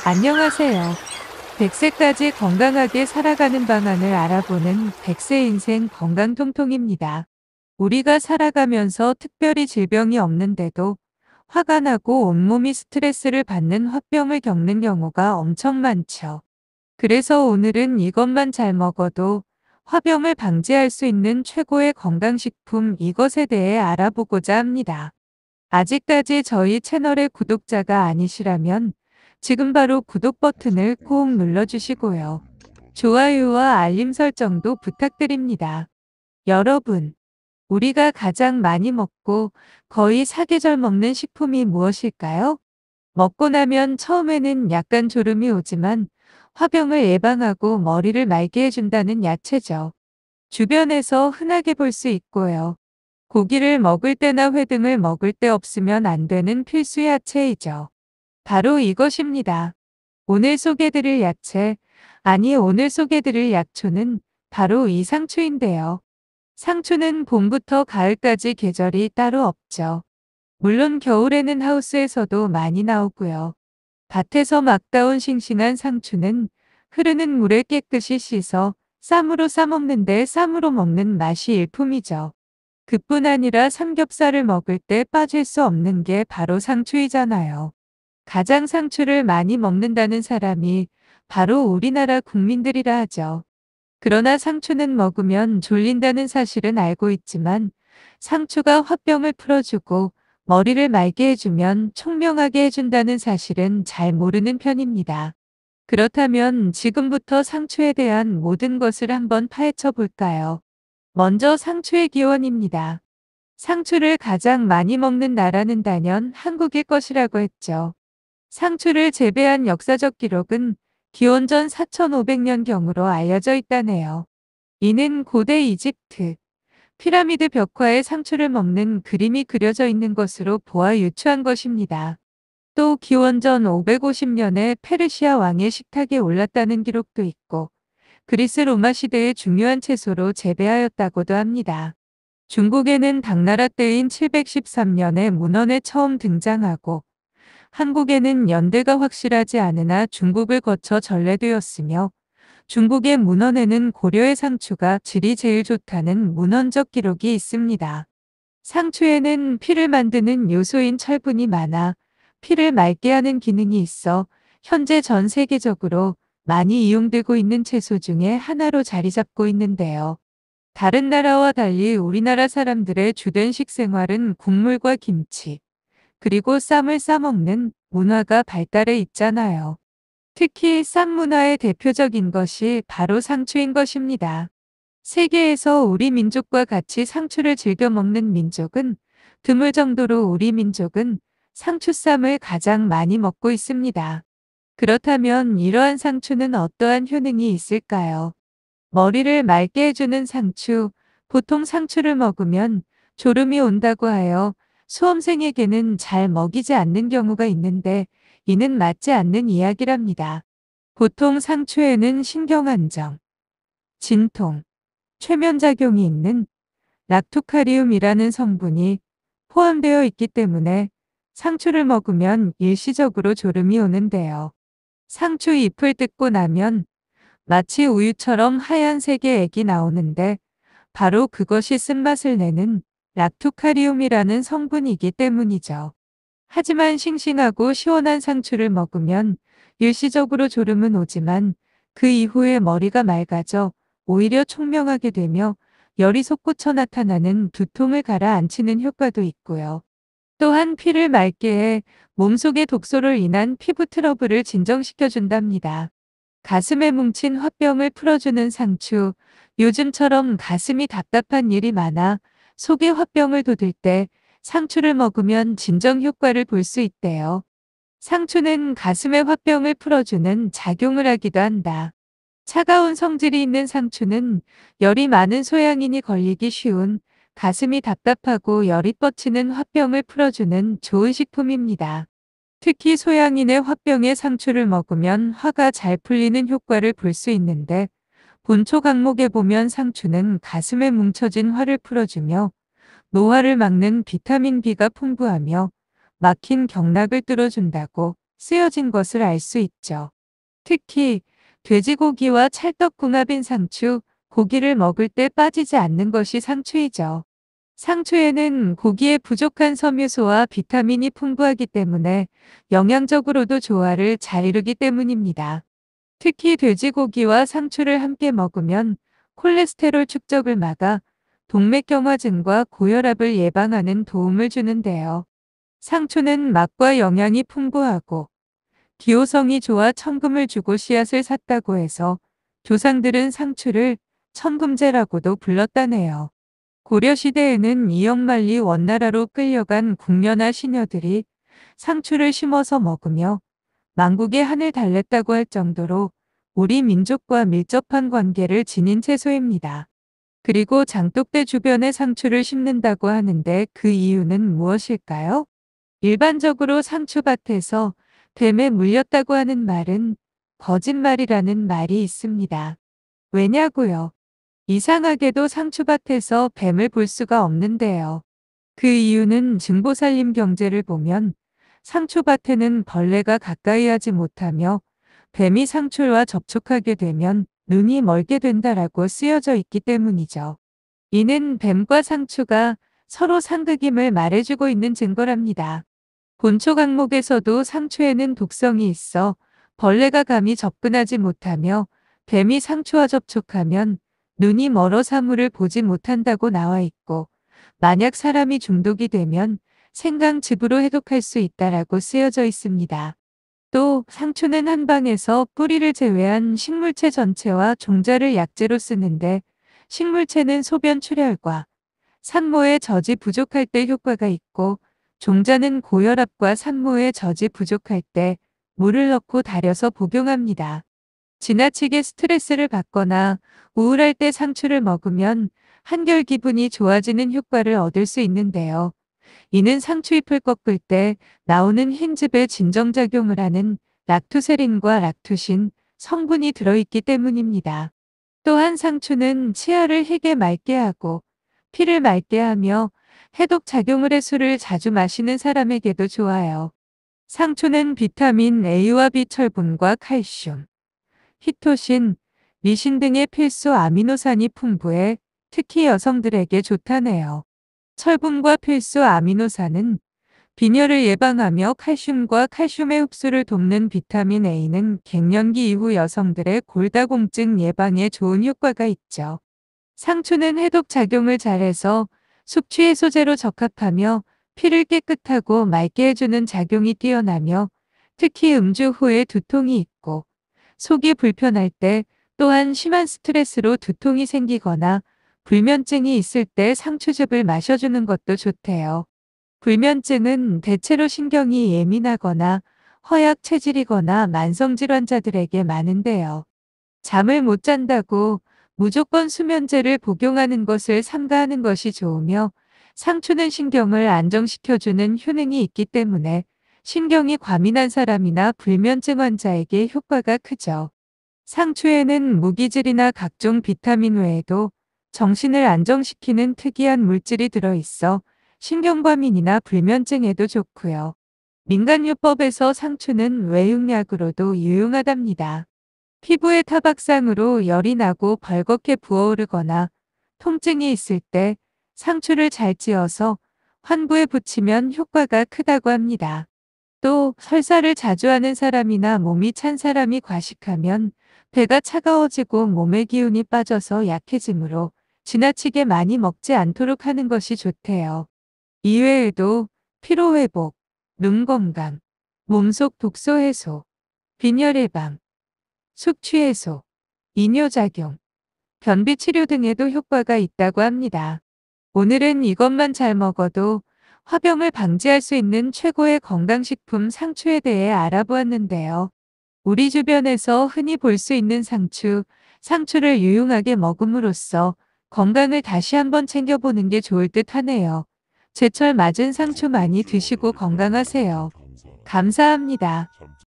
안녕하세요. 100세까지 건강하게 살아가는 방안을 알아보는 100세 인생 건강통통입니다. 우리가 살아가면서 특별히 질병이 없는데도 화가 나고 온몸이 스트레스를 받는 화병을 겪는 경우가 엄청 많죠. 그래서 오늘은 이것만 잘 먹어도 화병을 방지할 수 있는 최고의 건강식품 이것에 대해 알아보고자 합니다. 아직까지 저희 채널의 구독자가 아니시라면 지금 바로 구독 버튼을 꼭 눌러주시고요. 좋아요와 알림 설정도 부탁드립니다. 여러분, 우리가 가장 많이 먹고 거의 사계절 먹는 식품이 무엇일까요? 먹고 나면 처음에는 약간 졸음이 오지만 화병을 예방하고 머리를 맑게 해준다는 야채죠. 주변에서 흔하게 볼 수 있고요. 고기를 먹을 때나 회 등을 먹을 때 없으면 안 되는 필수 야채이죠. 바로 이것입니다. 오늘 소개드릴 야채, 아니 오늘 소개드릴 약초는 바로 이 상추인데요. 상추는 봄부터 가을까지 계절이 따로 없죠. 물론 겨울에는 하우스에서도 많이 나오고요. 밭에서 막 따온 싱싱한 상추는 흐르는 물에 깨끗이 씻어 쌈으로 싸먹는데 쌈으로 먹는 맛이 일품이죠. 그뿐 아니라 삼겹살을 먹을 때 빠질 수 없는 게 바로 상추이잖아요. 가장 상추를 많이 먹는다는 사람이 바로 우리나라 국민들이라 하죠. 그러나 상추는 먹으면 졸린다는 사실은 알고 있지만 상추가 화병을 풀어주고 머리를 맑게 해주면 총명하게 해준다는 사실은 잘 모르는 편입니다. 그렇다면 지금부터 상추에 대한 모든 것을 한번 파헤쳐 볼까요? 먼저 상추의 기원입니다. 상추를 가장 많이 먹는 나라는 단연 한국일 것이라고 했죠. 상추를 재배한 역사적 기록은 기원전 4500년경으로 알려져 있다네요. 이는 고대 이집트 피라미드 벽화에 상추를 먹는 그림이 그려져 있는 것으로 보아 유추한 것입니다. 또 기원전 550년에 페르시아 왕의 식탁에 올랐다는 기록도 있고 그리스 로마 시대의 중요한 채소로 재배하였다고도 합니다. 중국에는 당나라 때인 713년에 문헌에 처음 등장하고 한국에는 연대가 확실하지 않으나 중국을 거쳐 전래되었으며 중국의 문헌에는 고려의 상추가 질이 제일 좋다는 문헌적 기록이 있습니다. 상추에는 피를 만드는 요소인 철분이 많아 피를 맑게 하는 기능이 있어 현재 전 세계적으로 많이 이용되고 있는 채소 중에 하나로 자리 잡고 있는데요. 다른 나라와 달리 우리나라 사람들의 주된 식생활은 국물과 김치, 그리고 쌈을 싸먹는 문화가 발달해 있잖아요. 특히 쌈 문화의 대표적인 것이 바로 상추인 것입니다. 세계에서 우리 민족과 같이 상추를 즐겨 먹는 민족은 드물 정도로 우리 민족은 상추쌈을 가장 많이 먹고 있습니다. 그렇다면 이러한 상추는 어떠한 효능이 있을까요? 머리를 맑게 해주는 상추. 보통 상추를 먹으면 졸음이 온다고 하여 수험생에게는 잘 먹이지 않는 경우가 있는데 이는 맞지 않는 이야기랍니다. 보통 상추에는 신경안정, 진통, 최면작용이 있는 락토카리움이라는 성분이 포함되어 있기 때문에 상추를 먹으면 일시적으로 졸음이 오는데요. 상추 잎을 뜯고 나면 마치 우유처럼 하얀색의 액이 나오는데 바로 그것이 쓴맛을 내는 락토카리움이라는 성분이기 때문이죠. 하지만 싱싱하고 시원한 상추를 먹으면 일시적으로 졸음은 오지만 그 이후에 머리가 맑아져 오히려 총명하게 되며 열이 솟구쳐 나타나는 두통을 가라앉히는 효과도 있고요. 또한 피를 맑게 해 몸속의 독소로 인한 피부 트러블을 진정시켜준답니다. 가슴에 뭉친 화병을 풀어주는 상추. 요즘처럼 가슴이 답답한 일이 많아 속에 화병을 돋을 때 상추를 먹으면 진정 효과를 볼 수 있대요. 상추는 가슴의 화병을 풀어주는 작용을 하기도 한다. 차가운 성질이 있는 상추는 열이 많은 소양인이 걸리기 쉬운 가슴이 답답하고 열이 뻗치는 화병을 풀어주는 좋은 식품입니다. 특히 소양인의 화병에 상추를 먹으면 화가 잘 풀리는 효과를 볼 수 있는데 본초 강목에 보면 상추는 가슴에 뭉쳐진 화를 풀어주며 노화를 막는 비타민 B가 풍부하며 막힌 경락을 뚫어준다고 쓰여진 것을 알 수 있죠. 특히 돼지고기와 찰떡궁합인 상추, 고기를 먹을 때 빠지지 않는 것이 상추이죠. 상추에는 고기에 부족한 섬유소와 비타민이 풍부하기 때문에 영양적으로도 조화를 잘 이루기 때문입니다. 특히 돼지고기와 상추를 함께 먹으면 콜레스테롤 축적을 막아 동맥경화증과 고혈압을 예방하는 도움을 주는데요. 상추는 맛과 영양이 풍부하고 기호성이 좋아 천금을 주고 씨앗을 샀다고 해서 조상들은 상추를 천금제라고도 불렀다네요. 고려시대에는 이역만리 원나라로 끌려간 궁녀나 시녀들이 상추를 심어서 먹으며 만국의 한을 달랬다고 할 정도로 우리 민족과 밀접한 관계를 지닌 채소입니다. 그리고 장독대 주변에 상추를 심는다고 하는데 그 이유는 무엇일까요? 일반적으로 상추밭에서 뱀에 물렸다고 하는 말은 거짓말이라는 말이 있습니다. 왜냐고요? 이상하게도 상추밭에서 뱀을 볼 수가 없는데요. 그 이유는 증보살림 경제를 보면 상추밭에는 벌레가 가까이 하지 못하며 뱀이 상추와 접촉하게 되면 눈이 멀게 된다라고 쓰여져 있기 때문이죠. 이는 뱀과 상추가 서로 상극임을 말해주고 있는 증거랍니다. 본초 강목에서도 상추에는 독성이 있어 벌레가 감히 접근하지 못하며 뱀이 상추와 접촉하면 눈이 멀어 사물을 보지 못한다고 나와 있고 만약 사람이 중독이 되면 생강즙으로 해독할 수 있다라고 쓰여져 있습니다. 또 상추는 한방에서 뿌리를 제외한 식물체 전체와 종자를 약재로 쓰는데 식물체는 소변 출혈과 산모의 젖이 부족할 때 효과가 있고 종자는 고혈압과 산모의 젖이 부족할 때 물을 넣고 달여서 복용합니다. 지나치게 스트레스를 받거나 우울할 때 상추를 먹으면 한결 기분이 좋아지는 효과를 얻을 수 있는데요. 이는 상추잎을 꺾을 때 나오는 흰즙에 진정작용을 하는 락투세린과 락투신 성분이 들어있기 때문입니다. 또한 상추는 치아를 희게 맑게 하고 피를 맑게 하며 해독 작용을 해 술을 자주 마시는 사람에게도 좋아요. 상추는 비타민 A와 B 철분과 칼슘, 히토신, 리신 등의 필수 아미노산이 풍부해 특히 여성들에게 좋다네요. 철분과 필수 아미노산은 빈혈을 예방하며 칼슘과 칼슘의 흡수를 돕는 비타민 A는 갱년기 이후 여성들의 골다공증 예방에 좋은 효과가 있죠. 상추는 해독 작용을 잘해서 숙취 해소제로 적합하며 피를 깨끗하고 맑게 해주는 작용이 뛰어나며 특히 음주 후에 두통이 있고 속이 불편할 때 또한 심한 스트레스로 두통이 생기거나 불면증이 있을 때 상추즙을 마셔주는 것도 좋대요. 불면증은 대체로 신경이 예민하거나 허약 체질이거나 만성질환자들에게 많은데요. 잠을 못 잔다고 무조건 수면제를 복용하는 것을 삼가하는 것이 좋으며 상추는 신경을 안정시켜주는 효능이 있기 때문에 신경이 과민한 사람이나 불면증 환자에게 효과가 크죠. 상추에는 무기질이나 각종 비타민 외에도 정신을 안정시키는 특이한 물질이 들어있어 신경과민이나 불면증에도 좋고요. 민간요법에서 상추는 외육약으로도 유용하답니다. 피부의 타박상으로 열이 나고 벌겋게 부어오르거나 통증이 있을 때 상추를 잘 찧어서 환부에 붙이면 효과가 크다고 합니다. 또 설사를 자주 하는 사람이나 몸이 찬 사람이 과식하면 배가 차가워지고 몸의 기운이 빠져서 약해지므로 지나치게 많이 먹지 않도록 하는 것이 좋대요. 이외에도 피로회복, 눈 건강, 몸속 독소 해소, 빈혈 예방, 숙취 해소, 이뇨작용, 변비 치료 등에도 효과가 있다고 합니다. 오늘은 이것만 잘 먹어도 화병을 방지할 수 있는 최고의 건강식품 상추에 대해 알아보았는데요. 우리 주변에서 흔히 볼 수 있는 상추를 유용하게 먹음으로써 건강을 다시 한번 챙겨보는 게 좋을 듯 하네요. 제철 맞은 상추 많이 드시고 건강하세요. 감사합니다.